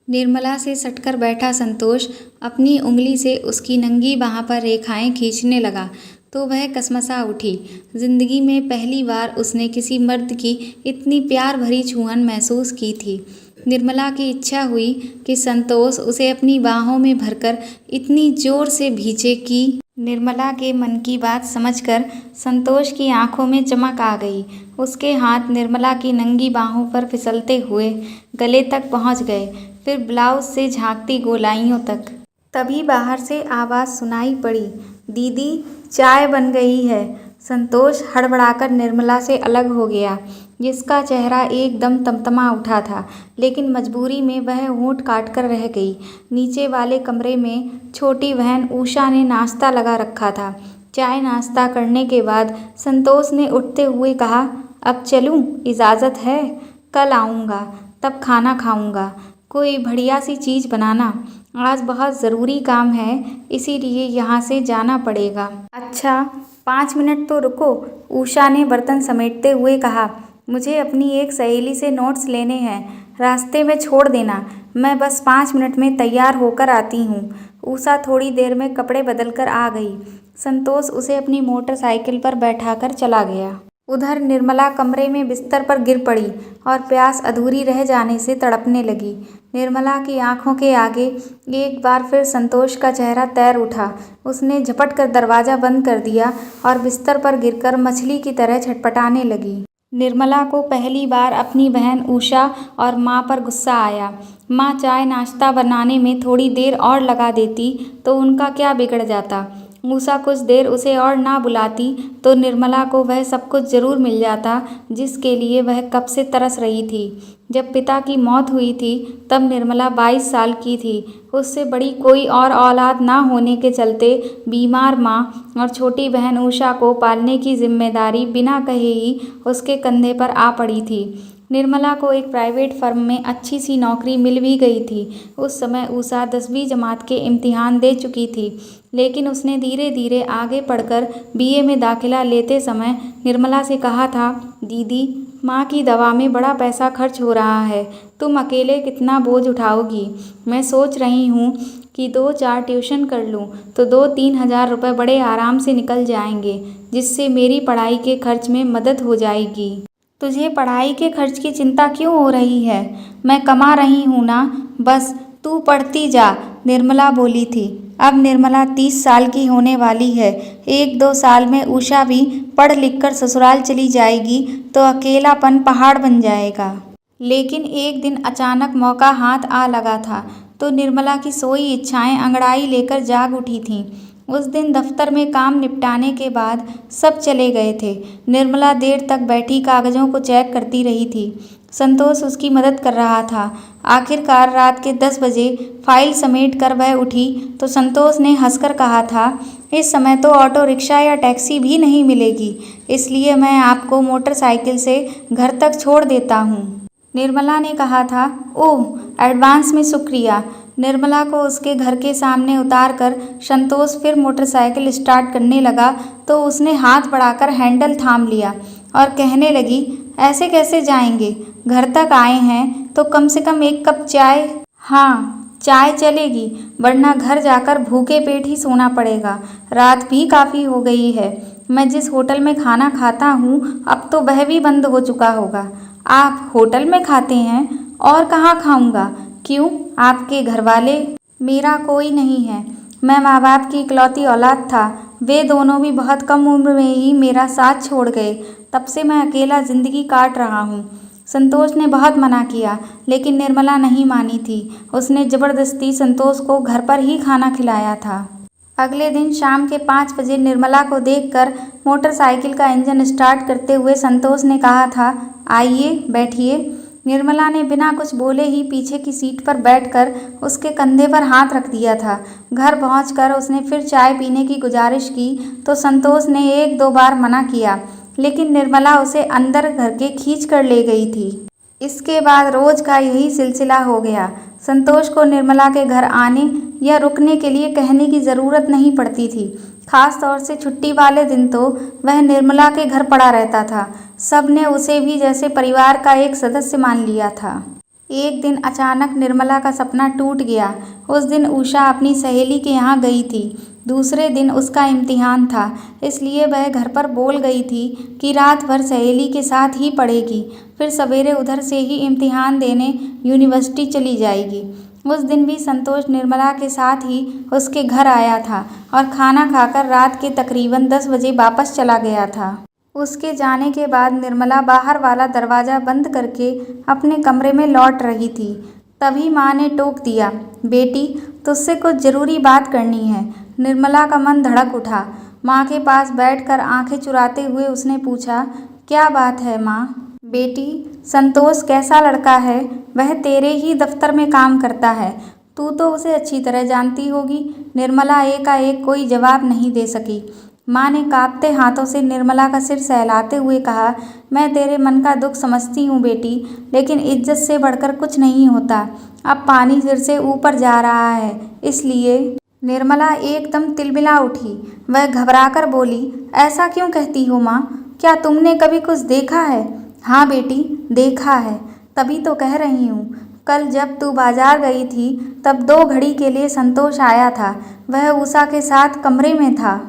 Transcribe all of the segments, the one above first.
निर्मला से सटकर बैठा संतोष अपनी उंगली से उसकी नंगी बाह पर रेखाएं खींचने लगा तो वह कसमसा उठी। जिंदगी में पहली बार उसने किसी मर्द की इतनी प्यार भरी छुअन महसूस की थी। निर्मला की इच्छा हुई कि संतोष उसे अपनी बाहों में भरकर इतनी जोर से भींचे कि निर्मला के मन की बात समझकर संतोष की आंखों में चमक आ गई। उसके हाथ निर्मला की नंगी बाहों पर फिसलते हुए गले तक पहुंच गए, फिर ब्लाउज से झांकती गोलाइयों तक। तभी बाहर से आवाज़ सुनाई पड़ी, दीदी चाय बन गई है। संतोष हड़बड़ाकर निर्मला से अलग हो गया, जिसका चेहरा एकदम तमतमा उठा था, लेकिन मजबूरी में वह होंठ काटकर रह गई। नीचे वाले कमरे में छोटी बहन उषा ने नाश्ता लगा रखा था। चाय नाश्ता करने के बाद संतोष ने उठते हुए कहा, अब चलूं? इजाज़त है? कल आऊँगा, तब खाना खाऊँगा। कोई बढ़िया सी चीज़ बनाना, आज बहुत ज़रूरी काम है, इसीलिए यहाँ से जाना पड़ेगा। अच्छा 5 मिनट तो रुको, उषा ने बर्तन समेटते हुए कहा। मुझे अपनी एक सहेली से नोट्स लेने हैं, रास्ते में छोड़ देना, मैं बस 5 मिनट में तैयार होकर आती हूँ। उषा थोड़ी देर में कपड़े बदलकर आ गई। संतोष उसे अपनी मोटरसाइकिल पर बैठाकर चला गया। उधर निर्मला कमरे में बिस्तर पर गिर पड़ी और प्यास अधूरी रह जाने से तड़पने लगी। निर्मला की आंखों के आगे एक बार फिर संतोष का चेहरा तैर उठा। उसने झपट कर दरवाज़ा बंद कर दिया और बिस्तर पर गिरकर मछली की तरह छटपटाने लगी। निर्मला को पहली बार अपनी बहन उषा और माँ पर गुस्सा आया। माँ चाय नाश्ता बनाने में थोड़ी देर और लगा देती तो उनका क्या बिगड़ जाता। उषा कुछ देर उसे और ना बुलाती तो निर्मला को वह सब कुछ ज़रूर मिल जाता जिसके लिए वह कब से तरस रही थी। जब पिता की मौत हुई थी तब निर्मला 22 साल की थी। उससे बड़ी कोई और औलाद ना होने के चलते बीमार माँ और छोटी बहन उषा को पालने की जिम्मेदारी बिना कहे ही उसके कंधे पर आ पड़ी थी। निर्मला को एक प्राइवेट फर्म में अच्छी सी नौकरी मिल भी गई थी। उस समय उषा 10वीं जमात के इम्तिहान दे चुकी थी, लेकिन उसने धीरे धीरे आगे पढ़कर बीए में दाखिला लेते समय निर्मला से कहा था, दीदी माँ की दवा में बड़ा पैसा खर्च हो रहा है, तुम अकेले कितना बोझ उठाओगी। मैं सोच रही हूँ कि 2-4 ट्यूशन कर लूँ तो 2-3 हज़ार रुपये बड़े आराम से निकल जाएंगे, जिससे मेरी पढ़ाई के खर्च में मदद हो जाएगी। तुझे पढ़ाई के खर्च की चिंता क्यों हो रही है? मैं कमा रही हूँ ना, बस तू पढ़ती जा, निर्मला बोली थी। अब निर्मला 30 साल की होने वाली है। 1-2 साल में उषा भी पढ़ लिख कर ससुराल चली जाएगी तो अकेलापन पहाड़ बन जाएगा। लेकिन एक दिन अचानक मौका हाथ आ लगा था तो निर्मला की सोई इच्छाएं अंगड़ाई लेकर जाग उठी थीं। उस दिन दफ्तर में काम निपटाने के बाद सब चले गए थे। निर्मला देर तक बैठी कागज़ों को चेक करती रही थी। संतोष उसकी मदद कर रहा था। आखिरकार रात के 10 बजे फाइल समेट कर वह उठी तो संतोष ने हंसकर कहा था, इस समय तो ऑटो रिक्शा या टैक्सी भी नहीं मिलेगी, इसलिए मैं आपको मोटरसाइकिल से घर तक छोड़ देता हूँ। निर्मला ने कहा था, ओह एडवांस में शुक्रिया। निर्मला को उसके घर के सामने उतार कर संतोष फिर मोटरसाइकिल स्टार्ट करने लगा तो उसने हाथ बढ़ाकर हैंडल थाम लिया और कहने लगी, ऐसे कैसे जाएंगे? घर तक आए हैं तो कम से कम एक कप चाय। हाँ चाय चलेगी, वरना घर जाकर भूखे पेट ही सोना पड़ेगा। रात भी काफ़ी हो गई है। मैं जिस होटल में खाना खाता हूँ अब तो वह भी बंद हो चुका होगा। आप होटल में खाते हैं? और कहाँ खाऊंगा? क्यों, आपके घर वाले? मेरा कोई नहीं है। मैं माँ बाप की इकलौती औलाद था। वे दोनों भी बहुत कम उम्र में ही मेरा साथ छोड़ गए। तब से मैं अकेला ज़िंदगी काट रहा हूँ। संतोष ने बहुत मना किया, लेकिन निर्मला नहीं मानी थी। उसने ज़बरदस्ती संतोष को घर पर ही खाना खिलाया था। अगले दिन शाम के 5 बजे निर्मला को देखकर मोटरसाइकिल का इंजन स्टार्ट करते हुए संतोष ने कहा था, आइए बैठिए। निर्मला ने बिना कुछ बोले ही पीछे की सीट पर बैठकर उसके कंधे पर हाथ रख दिया था। घर पहुंचकर उसने फिर चाय पीने की गुजारिश की तो संतोष ने 1-2 बार मना किया, लेकिन निर्मला उसे अंदर घर के खींच कर ले गई थी। इसके बाद रोज का यही सिलसिला हो गया। संतोष को निर्मला के घर आने या रुकने के लिए कहने की ज़रूरत नहीं पड़ती थी। खास तौर से छुट्टी वाले दिन तो वह निर्मला के घर पड़ा रहता था। सब ने उसे भी जैसे परिवार का एक सदस्य मान लिया था। एक दिन अचानक निर्मला का सपना टूट गया। उस दिन उषा अपनी सहेली के यहाँ गई थी। दूसरे दिन उसका इम्तिहान था, इसलिए वह घर पर बोल गई थी कि रात भर सहेली के साथ ही पढ़ेगी, फिर सवेरे उधर से ही इम्तिहान देने यूनिवर्सिटी चली जाएगी। उस दिन भी संतोष निर्मला के साथ ही उसके घर आया था और खाना खाकर रात के तकरीबन 10 बजे वापस चला गया था। उसके जाने के बाद निर्मला बाहर वाला दरवाज़ा बंद करके अपने कमरे में लौट रही थी। तभी माँ ने टोक दिया, बेटी तुझसे कुछ ज़रूरी बात करनी है। निर्मला का मन धड़क उठा। माँ के पास बैठकर आंखें चुराते हुए उसने पूछा, क्या बात है माँ? बेटी, संतोष कैसा लड़का है? वह तेरे ही दफ्तर में काम करता है, तू तो उसे अच्छी तरह जानती होगी। निर्मला एकाएक कोई जवाब नहीं दे सकी। माँ ने कांपते हाथों से निर्मला का सिर सहलाते हुए कहा, मैं तेरे मन का दुख समझती हूँ बेटी, लेकिन इज्जत से बढ़कर कुछ नहीं होता। अब पानी सिर से ऊपर जा रहा है, इसलिए। निर्मला एकदम तिलमिला उठी। वह घबराकर बोली, ऐसा क्यों कहती हो माँ? क्या तुमने कभी कुछ देखा है? हाँ बेटी, देखा है, तभी तो कह रही हूँ। कल जब तू बाजार गई थी तब 2 घड़ी के लिए संतोष आया था। वह उषा के साथ कमरे में था।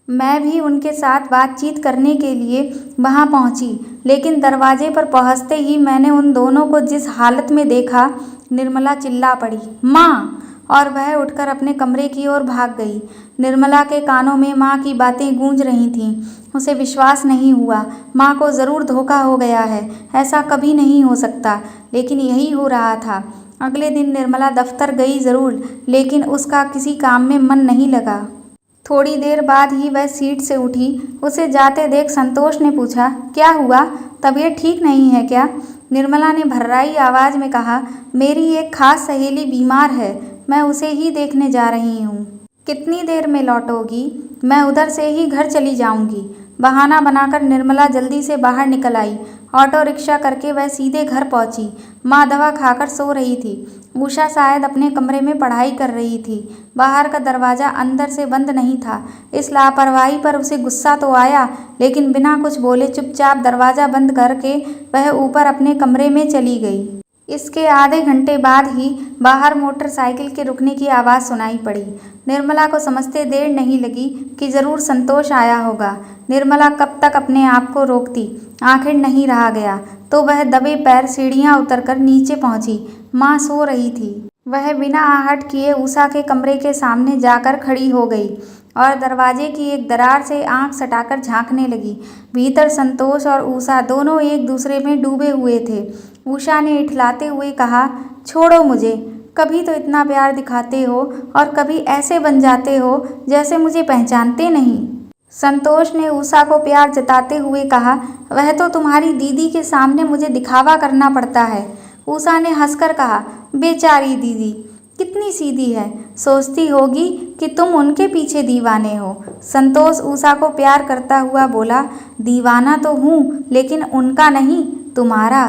मैं भी उनके साथ बातचीत करने के लिए वहां पहुंची, लेकिन दरवाजे पर पहुंचते ही मैंने उन दोनों को जिस हालत में देखा। निर्मला चिल्ला पड़ी, माँ! और वह उठकर अपने कमरे की ओर भाग गई। निर्मला के कानों में माँ की बातें गूंज रही थीं। उसे विश्वास नहीं हुआ। माँ को ज़रूर धोखा हो गया है, ऐसा कभी नहीं हो सकता, लेकिन यही हो रहा था। अगले दिन निर्मला दफ्तर गई ज़रूर, लेकिन उसका किसी काम में मन नहीं लगा। थोड़ी देर बाद ही वह सीट से उठी। उसे जाते देख संतोष ने पूछा, क्या हुआ? तबीयत ठीक नहीं है क्या? निर्मला ने भर्राई आवाज़ में कहा, मेरी एक खास सहेली बीमार है, मैं उसे ही देखने जा रही हूँ। कितनी देर में लौटोगी? मैं उधर से ही घर चली जाऊँगी। बहाना बनाकर निर्मला जल्दी से बाहर निकल आई। ऑटो रिक्शा करके वह सीधे घर पहुंची। माँ दवा खाकर सो रही थी। उषा शायद अपने कमरे में पढ़ाई कर रही थी। बाहर का दरवाज़ा अंदर से बंद नहीं था। इस लापरवाही पर उसे गुस्सा तो आया, लेकिन बिना कुछ बोले चुपचाप दरवाज़ा बंद करके वह ऊपर अपने कमरे में चली गई। इसके आधे घंटे बाद ही बाहर मोटरसाइकिल के रुकने की आवाज़ सुनाई पड़ी। निर्मला को समझते देर नहीं लगी कि ज़रूर संतोष आया होगा। निर्मला कब तक अपने आप को रोकती? आखिर नहीं रहा गया तो वह दबे पैर सीढ़ियाँ उतरकर नीचे पहुंची। माँ सो रही थी। वह बिना आहट किए उषा के कमरे के सामने जाकर खड़ी हो गई और दरवाजे की एक दरार से आंख सटाकर झांकने लगी। भीतर संतोष और उषा दोनों एक दूसरे में डूबे हुए थे। उषा ने इठलाते हुए कहा, छोड़ो मुझे। कभी तो इतना प्यार दिखाते हो और कभी ऐसे बन जाते हो जैसे मुझे पहचानते नहीं। संतोष ने उषा को प्यार जताते हुए कहा, वह तो तुम्हारी दीदी के सामने मुझे दिखावा करना पड़ता है। उषा ने हंसकर कहा, बेचारी दीदी कितनी सीधी है, सोचती होगी कि तुम उनके पीछे दीवाने हो। संतोष उषा को प्यार करता हुआ बोला, दीवाना तो हूँ, लेकिन उनका नहीं, तुम्हारा।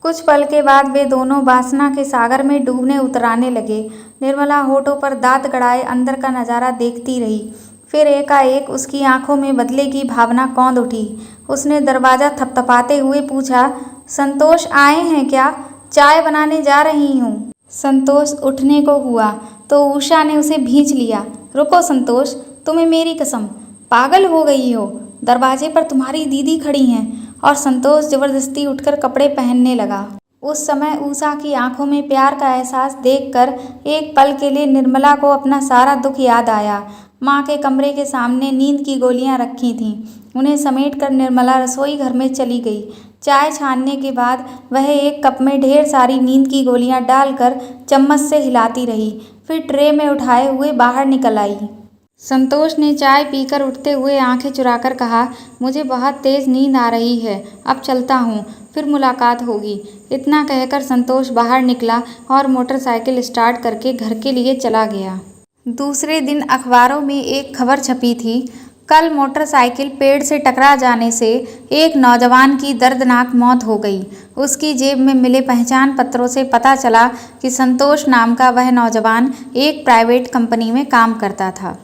कुछ पल के बाद वे दोनों वासना के सागर में डूबने उतराने लगे। निर्मला होठों पर दांत गड़ाए अंदर का नज़ारा देखती रही। फिर एकाएक उसकी आंखों में बदले की भावना कौंध उठी। उसने दरवाज़ा थपथपाते हुए पूछा, संतोष आए हैं क्या? चाय बनाने जा रही हूँ। संतोष उठने को हुआ तो उषा ने उसे भींच लिया। रुको संतोष, तुम्हें मेरी कसम, पागल हो गई हो? दरवाजे पर तुम्हारी दीदी खड़ी हैं। और संतोष जबरदस्ती उठकर कपड़े पहनने लगा। उस समय उषा की आंखों में प्यार का एहसास देखकर एक पल के लिए निर्मला को अपना सारा दुख याद आया। माँ के कमरे के सामने नींद की गोलियां रखी थीं। उन्हें समेटकर निर्मला रसोई घर में चली गई। चाय छानने के बाद वह एक कप में ढेर सारी नींद की गोलियां डालकर चम्मच से हिलाती रही, फिर ट्रे में उठाए हुए बाहर निकल आई। संतोष ने चाय पीकर उठते हुए आंखें चुराकर कहा, मुझे बहुत तेज़ नींद आ रही है, अब चलता हूँ, फिर मुलाकात होगी। इतना कहकर संतोष बाहर निकला और मोटरसाइकिल स्टार्ट करके घर के लिए चला गया। दूसरे दिन अखबारों में एक खबर छपी थी, कल मोटरसाइकिल पेड़ से टकरा जाने से एक नौजवान की दर्दनाक मौत हो गई। उसकी जेब में मिले पहचान पत्रों से पता चला कि संतोष नाम का वह नौजवान एक प्राइवेट कंपनी में काम करता था।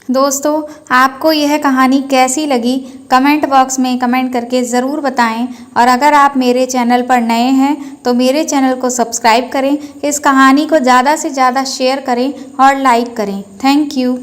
दोस्तों, आपको यह कहानी कैसी लगी कमेंट बॉक्स में कमेंट करके ज़रूर बताएं। और अगर आप मेरे चैनल पर नए हैं तो मेरे चैनल को सब्सक्राइब करें, इस कहानी को ज़्यादा से ज़्यादा शेयर करें और लाइक करें। Thank you.